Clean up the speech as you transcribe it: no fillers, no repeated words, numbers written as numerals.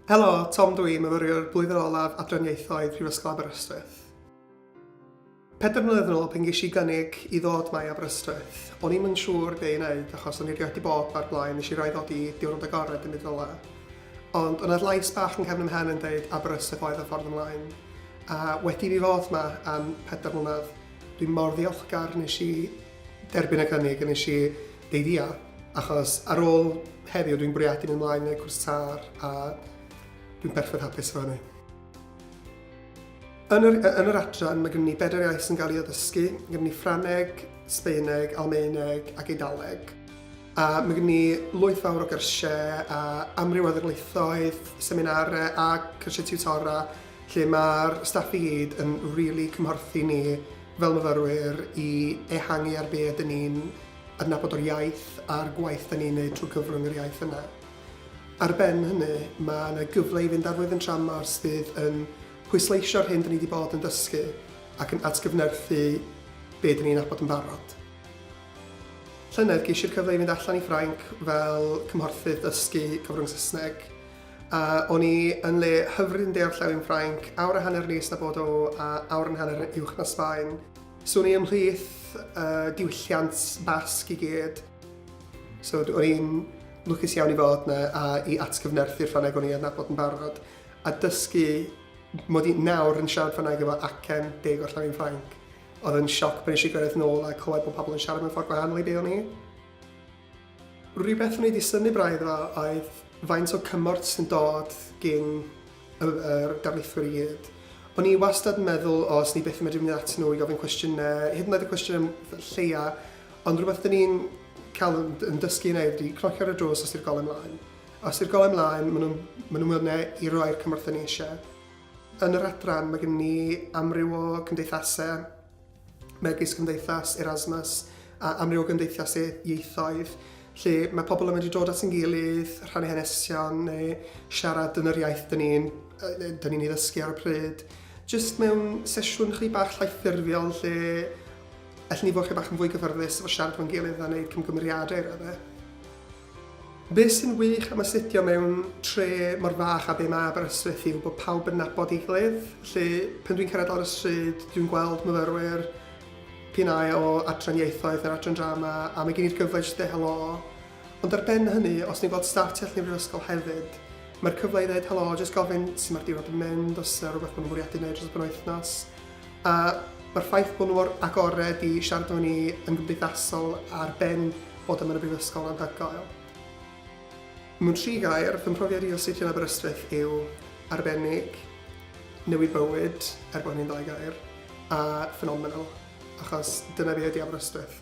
Helo, Tom dwi, myfyrwyr blwyddyn olaf adran Prifysgol Aberystwyth. 4 mlynedd yn ôl pan ges I gynnig I ddod mai Aberystwyth, o'n I'm yn siŵr be I wneud achos o'n I wedi bod ar blaen, nes I roi ddod I diwrnod agored yn mynd ola. Ond o'n lais bach yn cefn ymhen yn dweud Aberystwyth oedd y ffordd ymlaen. A wedi fi fod yma am 4 mlynedd, dwi'n mor ddiolchgar nes I derbyn y gynnig a nes I deud ia, achos ar ôl heddiw dwi'n bwriadu mynd ymlaen neu cwrs tar a dwi'n perffaith hapus efo hynny. Yn yr adran, mae gen ni 4 iaith yn cael ei addysgu. Gen ni Ffrangeg, Sbaeneg, Almaeneg ac Eidaleg. A mae gen ni lwyth fawr o gyrsiau a amryw o ddarlithoedd, seminarau a cyrsiau tiwtora lle mae'r staff I gyd yn rili cymhorthu ni fel myfyrwyr I ehangu ar be ydyn ni'n adnabod o'r iaith a'r gwaith ydyn ni'n neud trwy gyfrwng yr iaith yna. Ar ben hynny, mae yna gyfle I fynd ar flwyddyn tramor sydd yn pwysleisio'r hyn dyn ni wedi bod yn dysgu ac yn atgyfnerthu be dyn ni'n nabod yn barod. Llynedd ges i'r cyfle I fynd allan I Ffrainc fel cymhorthydd dysgu cyfrwng Saesneg. O'n I yn le hyfryd yn deall llawyn Ffrainc, awr a hanner nis na bod o a awr a hanner uwch na Sbaen. So o'n I ymhlith diwylliant basg I gyd. So o'n i'n lwcus iawn I fod yna a I atgyfnerthu'r Ffrangeg o'n I adnabod yn barod a dysgu mod I nawr yn siarad Ffrangeg efo acen 10 o'r llawyn Ffrainc. Oedd yn sioc pan eisiau gyrraedd nôl a clywed bod pobl yn siarad mewn ffordd gwahanol I be o'n I. Rhywbeth o'n I wedi synnu braidd efo oedd faint o cymorth sy'n dod gyn yr darlithwyr I gyd. O'n I wastad yn meddwl os ni byth yn medru mynd at nhw I gofyn cwestiynau, hyd yn oed y cwestiynau lleia, ond rhywbeth dyn ni'n cael yn dysgu I wneud I cnocio ar y drws os yw'r golau ymlaen. Os yw'r golau ymlaen, maen nhw'n mynd I roi'r cymorth ni eisiau. Yn yr adran, mae gen ni amryw o gymdeithasau, megis gymdeithas Erasmus a amryw o gymdeithasau ieithoedd, lle mae pobl yn mynd I dod at yn gilydd, rhannu hanesion neu siarad yn yr iaith dyn ni'n I ddysgu ar y pryd. Jyst mewn sesiwn chi bach llaethffurfiol lle allwn ni fod chi bach yn fwy gyfyrddus efo siarad fo'n gilydd a wneud cymgymeriadau i'r adde. Be sy'n wych am astudio mewn tre mor fach a be mae Aberystwyth yw bod pawb yn nabod I gilydd, lle pan dwi'n cyrraedd ar y stryd, dwi'n gweld myfyrwyr pinau o adran ieithoedd neu'r adran drama a mae gen i'r gyfle jyst dweud helo. Ond ar ben hynny, os ni'n gweld staff tu allan i'r ysgol hefyd, mae'r cyfle I ddweud helo, jyst gofyn sut mae'r diwrnod yn mynd, os yna rhywbeth bod nhw'n bwriadu wneud dros y penwythnos. A mae'r ffaith bod nhw'n agored I siarad o'n ni yn gymdeithasol ar ben bod yma'n y brifysgol yn anhygoel. Mewn 3 gair, fy mhrofiad I o astudio yn Aberystwyth yw arbennig, newid bywyd, bod hynny'n 2 gair, a phenomenal, achos dyna be ydi Aberystwyth.